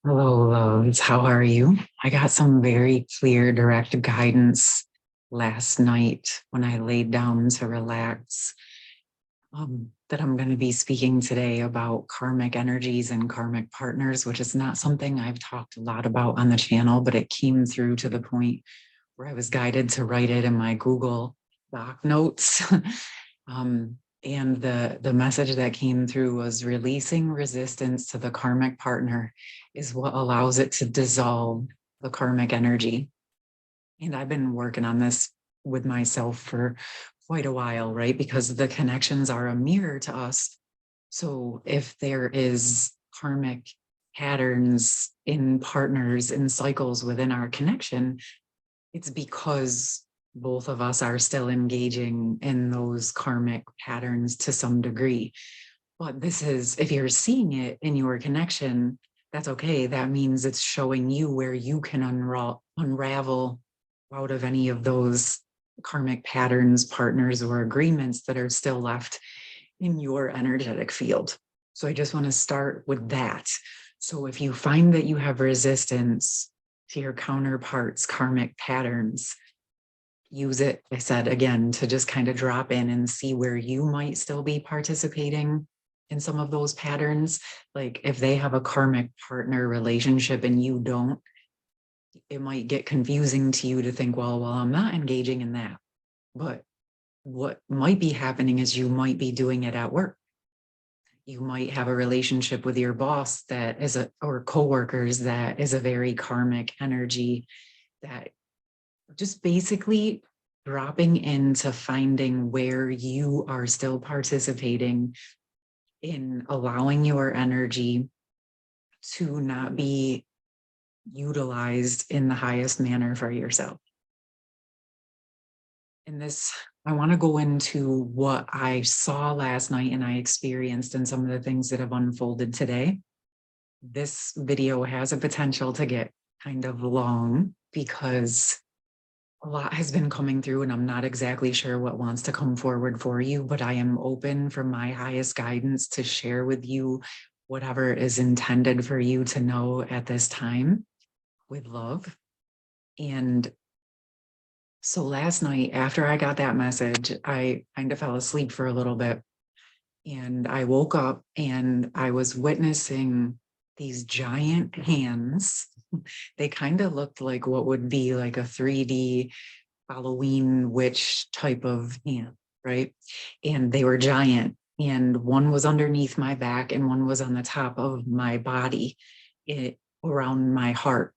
Hello, loves. How are you? I got some very clear, direct guidance last night when I laid down to relax. That I'm going to be speaking today about karmic energies and karmic partners, which is not something I've talked a lot about on the channel, but it came through to the point where I was guided to write it in my Google Doc notes. And the message that came through was releasing resistance to the karmic partner is what allows it to dissolve the karmic energy. And I've been working on this with myself for quite a while, right? Because the connections are a mirror to us. So if there is karmic patterns in partners in cycles within our connection, it's because both of us are still engaging in those karmic patterns to some degree. But this is, if you're seeing it in your connection, that's okay. That means it's showing you where you can unravel out of any of those karmic patterns, partners, or agreements that are still left in your energetic field. So I just want to start with that. So if you find that you have resistance to your counterparts' karmic patterns, use it, I said again, to just kind of drop in and see where you might still be participating in some of those patterns. Like if they have a karmic partner relationship and you don't, it might get confusing to you to think, well, I'm not engaging in that. But what might be happening is you might be doing it at work. You might have a relationship with your boss that is or coworkers that is a very karmic energy, that just basically dropping into finding where you are still participating in allowing your energy to not be utilized in the highest manner for yourself. In this, I want to go into what I saw last night and I experienced and some of the things that have unfolded today. This video has a potential to get kind of long because a lot has been coming through and I'm not exactly sure what wants to come forward for you, but I am open for my highest guidance to share with you whatever is intended for you to know at this time with love. And so last night, after I got that message, I kind of fell asleep for a little bit and I woke up and I was witnessing these giant hands. They kind of looked like what would be like a 3D Halloween witch type of hand, right? And they were giant. And one was underneath my back and one was on the top of my body, around my heart.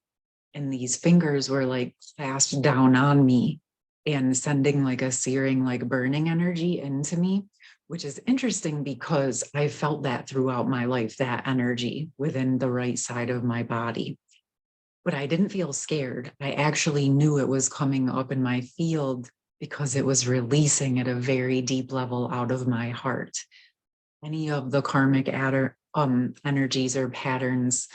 And these fingers were like clasped down on me and sending like a searing, like burning energy into me, which is interesting because I felt that throughout my life, that energy within the right side of my body. But I didn't feel scared. I actually knew it was coming up in my field because it was releasing at a very deep level out of my heart. Any of the karmic energies or patterns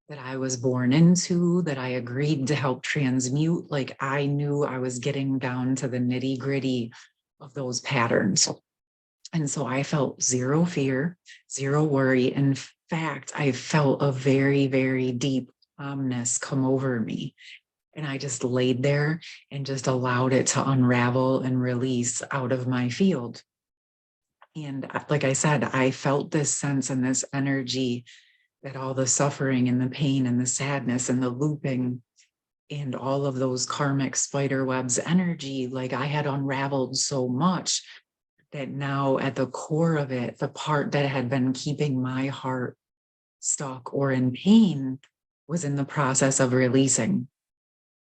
that I was born into, that I agreed to help transmute, like I knew I was getting down to the nitty gritty of those patterns. And so I felt zero fear, zero worry. In fact, I felt a very, very deep calmness come over me. And I just laid there and just allowed it to unravel and release out of my field. And like I said, I felt this sense and this energy that all the suffering and the pain and the sadness and the looping and all of those karmic spider webs energy, like I had unraveled so much that now at the core of it, the part that had been keeping my heart stuck or in pain was in the process of releasing.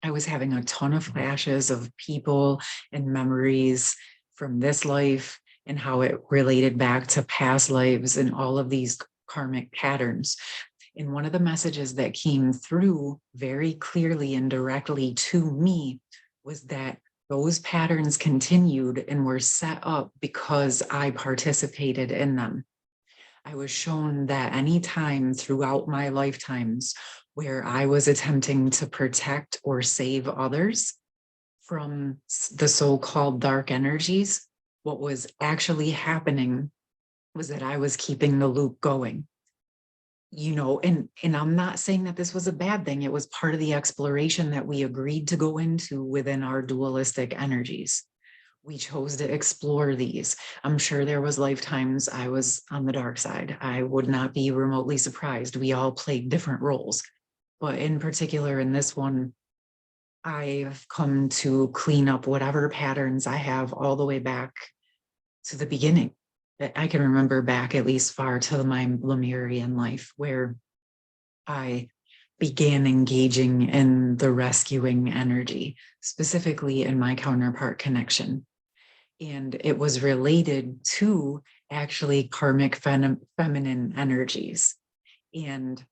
I was having a ton of flashes of people and memories from this life and how it related back to past lives and all of these karmic patterns. And one of the messages that came through very clearly and directly to me was that those patterns continued and were set up because I participated in them. I was shown that any time throughout my lifetimes where I was attempting to protect or save others from the so-called dark energies, what was actually happening was that I was keeping the loop going. and I'm not saying that this was a bad thing. It was part of the exploration that we agreed to go into within our dualistic energies. We chose to explore these. I'm sure there was lifetimes I was on the dark side. I would not be remotely surprised. We all played different roles. But in particular, in this one, I've come to clean up whatever patterns I have all the way back to the beginning. I can remember back at least far to my Lemurian life, where I began engaging in the rescuing energy, specifically in my counterpart connection. And it was related to actually karmic feminine energies. And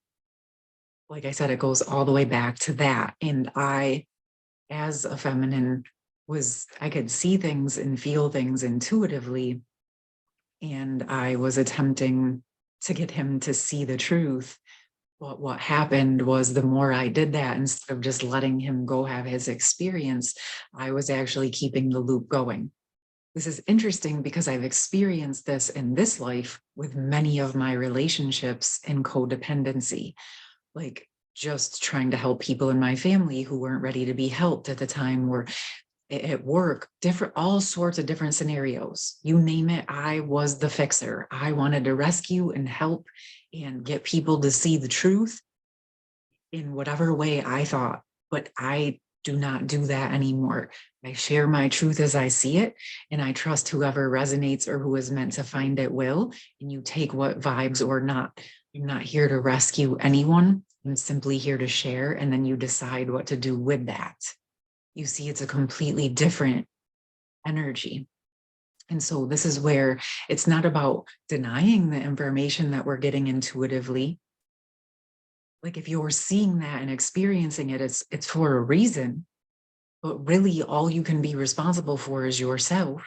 like I said, it goes all the way back to that. And I, as a feminine, I could see things and feel things intuitively. And I was attempting to get him to see the truth. But what happened was, the more I did that, instead of just letting him go have his experience, I was actually keeping the loop going. This is interesting because I've experienced this in this life with many of my relationships in codependency, like just trying to help people in my family who weren't ready to be helped at the time, or at work, all sorts of different scenarios. You name it, I was the fixer. I wanted to rescue and help and get people to see the truth in whatever way I thought, but I do not do that anymore. I share my truth as I see it, and I trust whoever resonates or who is meant to find it will, and you take what vibes or not. I'm not here to rescue anyone. I'm simply here to share, and then you decide what to do with that. You see, it's a completely different energy. And so this is where it's not about denying the information that we're getting intuitively. Like, if you're seeing that and experiencing it, it's for a reason. But really, all you can be responsible for is yourself.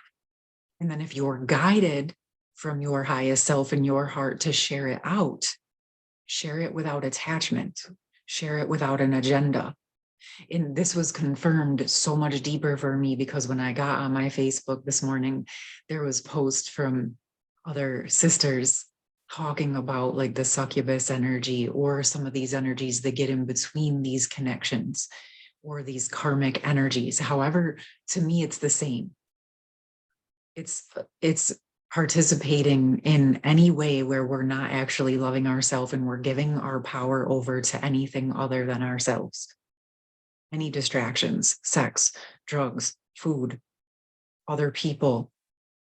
And then if you're guided from your highest self in your heart to share it out, share it without attachment, share it without an agenda. And this was confirmed so much deeper for me, because when I got on my Facebook this morning, there was posts from other sisters talking about like the succubus energy, or some of these energies that get in between these connections, or these karmic energies. However, to me, it's the same. It's participating in any way where we're not actually loving ourselves and we're giving our power over to anything other than ourselves. Any distractions, sex, drugs, food, other people,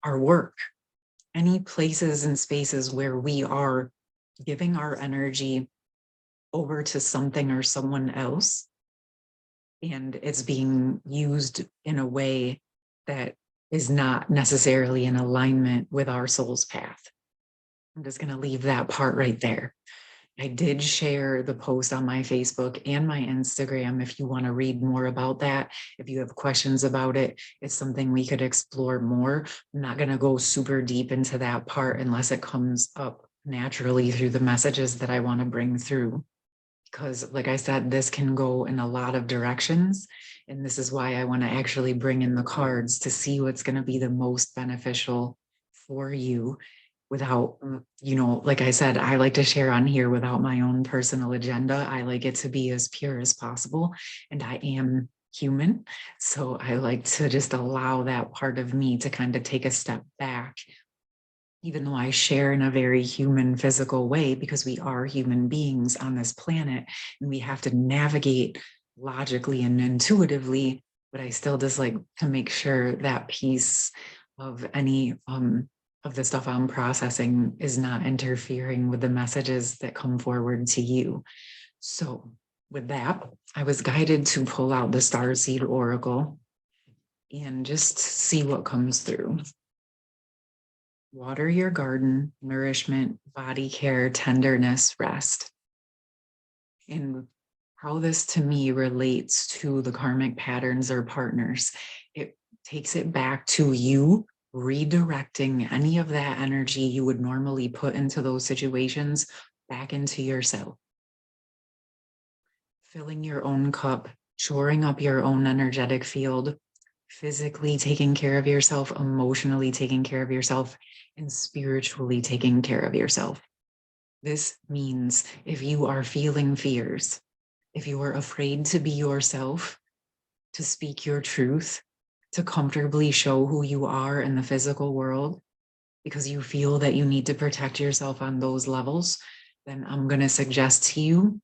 our work, any places and spaces where we are giving our energy over to something or someone else, and it's being used in a way that is not necessarily in alignment with our soul's path. I'm just going to leave that part right there. I did share the post on my Facebook and my Instagram if you want to read more about that. If you have questions about it, it's something we could explore more. I'm not going to go super deep into that part unless it comes up naturally through the messages that I want to bring through. Because like I said, this can go in a lot of directions. And this is why I want to actually bring in the cards to see what's going to be the most beneficial for you, without, like I said, I like to share on here without my own personal agenda. I like it to be as pure as possible. And I am human. So I like to just allow that part of me to kind of take a step back, even though I share in a very human physical way, because we are human beings on this planet and we have to navigate logically and intuitively, but I still just like to make sure that piece of any of the stuff I'm processing is not interfering with the messages that come forward to you. So with that, I was guided to pull out the Starseed Oracle and just see what comes through. Water your garden, nourishment, body care, tenderness, rest. And how this to me relates to the karmic patterns or partners, it takes it back to you redirecting any of that energy you would normally put into those situations back into yourself. Filling your own cup, shoring up your own energetic field, physically taking care of yourself, emotionally taking care of yourself, and spiritually taking care of yourself. This means if you are feeling fears, if you are afraid to be yourself, to speak your truth, to comfortably show who you are in the physical world, because you feel that you need to protect yourself on those levels, then I'm going to suggest to you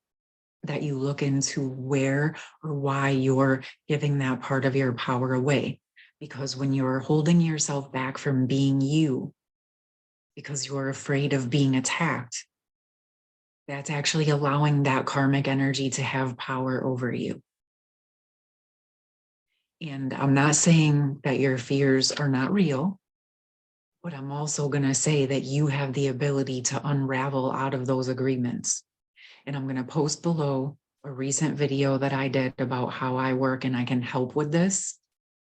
that you look into where or why you're giving that part of your power away. Because when you're holding yourself back from being you, because you're afraid of being attacked, that's actually allowing that karmic energy to have power over you. And I'm not saying that your fears are not real, but I'm also going to say that you have the ability to unravel out of those agreements. And I'm going to post below a recent video that I did about how I work and I can help with this,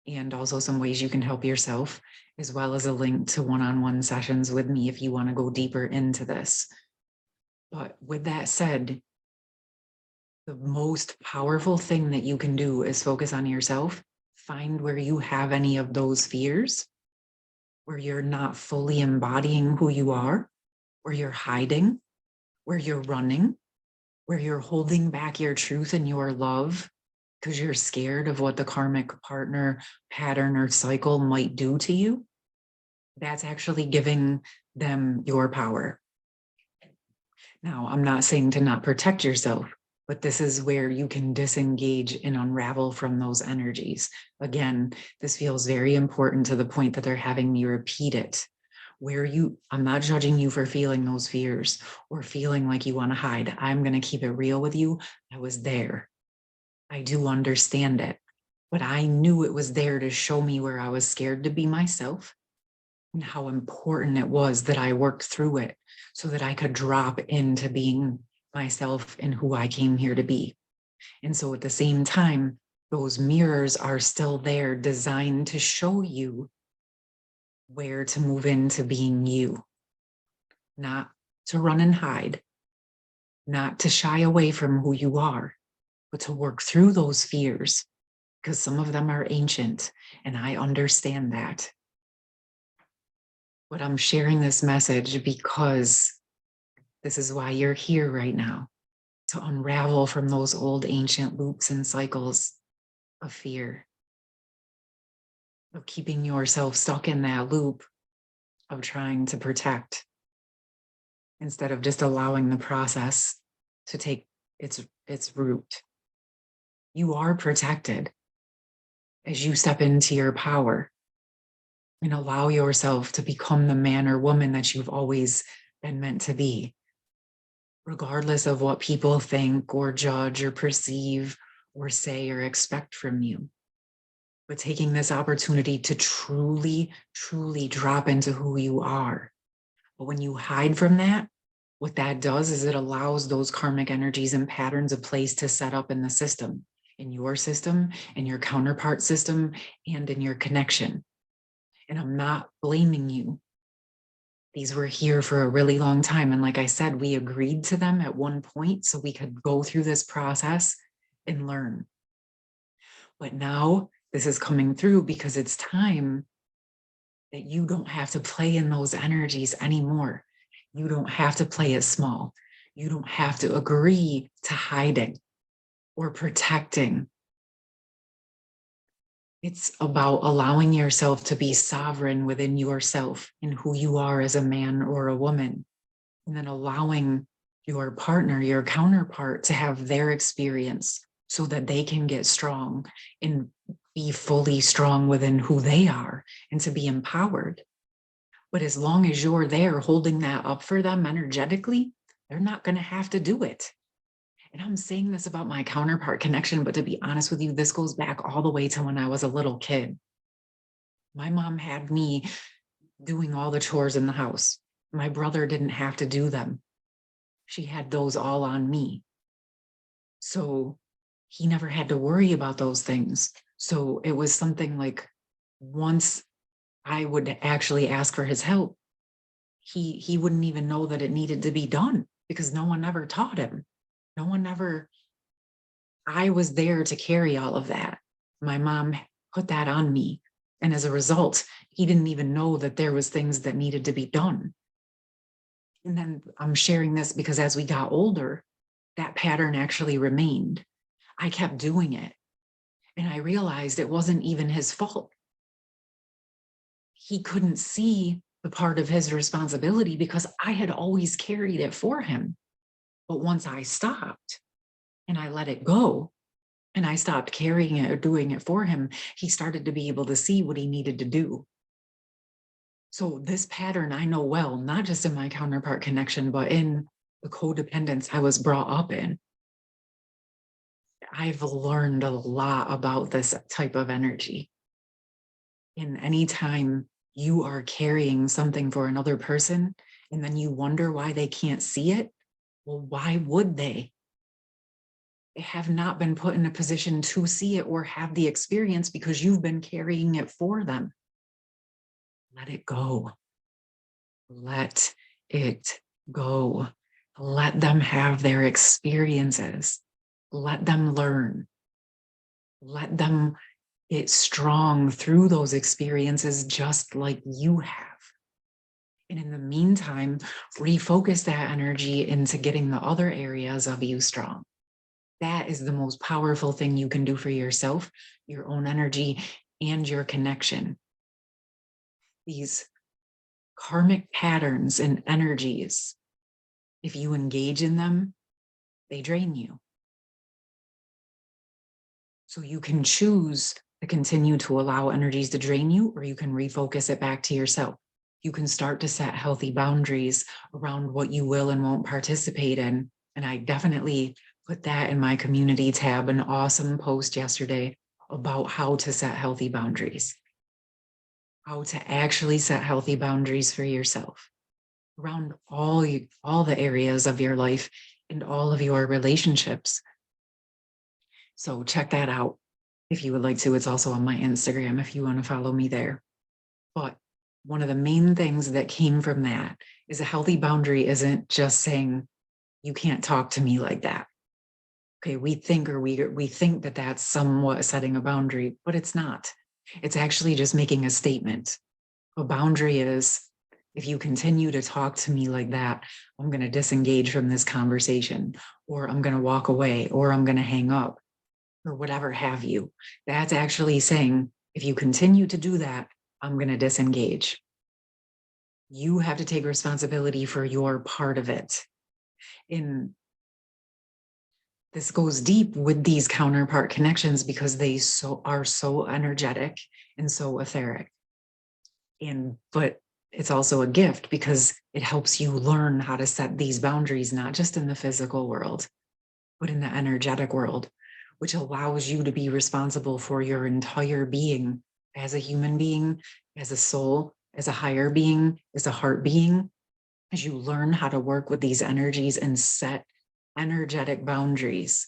and also some ways you can help yourself, as well as a link to one-on-one sessions with me if you want to go deeper into this. But with that said, the most powerful thing that you can do is focus on yourself. Find where you have any of those fears, where you're not fully embodying who you are, where you're hiding, where you're running, where you're holding back your truth and your love because you're scared of what the karmic partner pattern or cycle might do to you. That's actually giving them your power. Now, I'm not saying to not protect yourself, but this is where you can disengage and unravel from those energies. Again, this feels very important to the point that they're having me repeat it. I'm not judging you for feeling those fears or feeling like you want to hide. I'm going to keep it real with you. I was there. I do understand it, but I knew it was there to show me where I was scared to be myself and how important it was that I worked through it so that I could drop into being myself and who I came here to be. And so at the same time, those mirrors are still there, designed to show you where to move into being you, not to run and hide, not to shy away from who you are, but to work through those fears, because some of them are ancient, and I understand that. But I'm sharing this message because this is why you're here right now, to unravel from those old ancient loops and cycles of fear, of keeping yourself stuck in that loop of trying to protect instead of just allowing the process to take its root. You are protected as you step into your power and allow yourself to become the man or woman that you've always been meant to be, regardless of what people think or judge or perceive or say or expect from you. But taking this opportunity to truly, truly drop into who you are. But when you hide from that, what that does is it allows those karmic energies and patterns of place to set up in the system, in your system, in your counterpart system, and in your connection. And I'm not blaming you. These were here for a really long time. And like I said, we agreed to them at one point so we could go through this process and learn. But now this is coming through because it's time that you don't have to play in those energies anymore. You don't have to play it small. You don't have to agree to hiding or protecting. It's about allowing yourself to be sovereign within yourself in who you are as a man or a woman, and then allowing your partner, your counterpart, to have their experience so that they can get strong and be fully strong within who they are and to be empowered. But as long as you're there holding that up for them energetically, they're not going to have to do it. And I'm saying this about my counterpart connection, but to be honest with you, this goes back all the way to when I was a little kid. My mom had me doing all the chores in the house. My brother didn't have to do them. She had those all on me. So he never had to worry about those things. So it was something like once I would actually ask for his help, he wouldn't even know that it needed to be done because no one ever taught him. No one ever, I was there to carry all of that. My mom put that on me. And as a result, he didn't even know that there was things that needed to be done. And then I'm sharing this because as we got older, that pattern actually remained. I kept doing it. And I realized it wasn't even his fault. He couldn't see the part of his responsibility because I had always carried it for him. But once I stopped and I let it go and I stopped carrying it or doing it for him, he started to be able to see what he needed to do. So this pattern I know well, not just in my counterpart connection, but in the codependence I was brought up in. I've learned a lot about this type of energy. And anytime you are carrying something for another person and then you wonder why they can't see it, well, why would they? They have not been put in a position to see it or have the experience because you've been carrying it for them. Let it go. Let it go. Let them have their experiences. Let them learn. Let them get strong through those experiences just like you have. And in the meantime, refocus that energy into getting the other areas of you strong. That is the most powerful thing you can do for yourself, your own energy, and your connection. These karmic patterns and energies, if you engage in them, they drain you. So you can choose to continue to allow energies to drain you, or you can refocus it back to yourself. You can start to set healthy boundaries around what you will and won't participate in. And I definitely put that in my community tab, an awesome post yesterday about how to set healthy boundaries, how to actually set healthy boundaries for yourself around all the areas of your life and all of your relationships. So check that out if you would like to. It's also on my Instagram if you want to follow me there. But one of the main things that came from that is a healthy boundary isn't just saying, you can't talk to me like that. Okay, we think that that's somewhat setting a boundary, but it's not. It's actually just making a statement. A boundary is, if you continue to talk to me like that, I'm going to disengage from this conversation, or I'm going to walk away, or I'm going to hang up, or whatever have you. That's actually saying, if you continue to do that, I'm going to disengage. You have to take responsibility for your part of it. And this goes deep with these counterpart connections because they are so energetic and so etheric. But it's also a gift because it helps you learn how to set these boundaries, not just in the physical world, but in the energetic world, which allows you to be responsible for your entire being as a human being, as a soul, as a higher being, as a heart being, as you learn how to work with these energies and set energetic boundaries,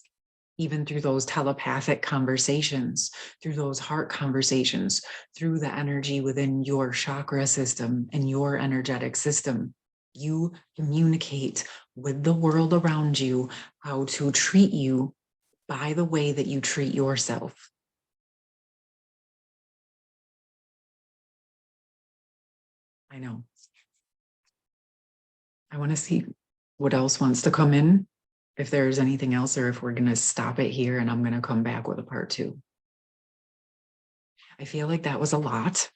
even through those telepathic conversations, through those heart conversations, through the energy within your chakra system and your energetic system. You communicate with the world around you how to treat you by the way that you treat yourself. I know. I want to see what else wants to come in, if there's anything else, or if we're going to stop it here and I'm going to come back with a part 2. I feel like that was a lot.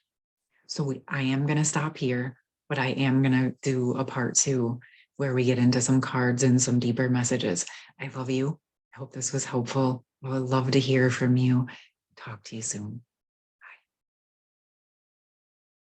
So I am going to stop here, but I am going to do a part 2 where we get into some cards and some deeper messages. I love you. I hope this was helpful. I would love to hear from you. Talk to you soon.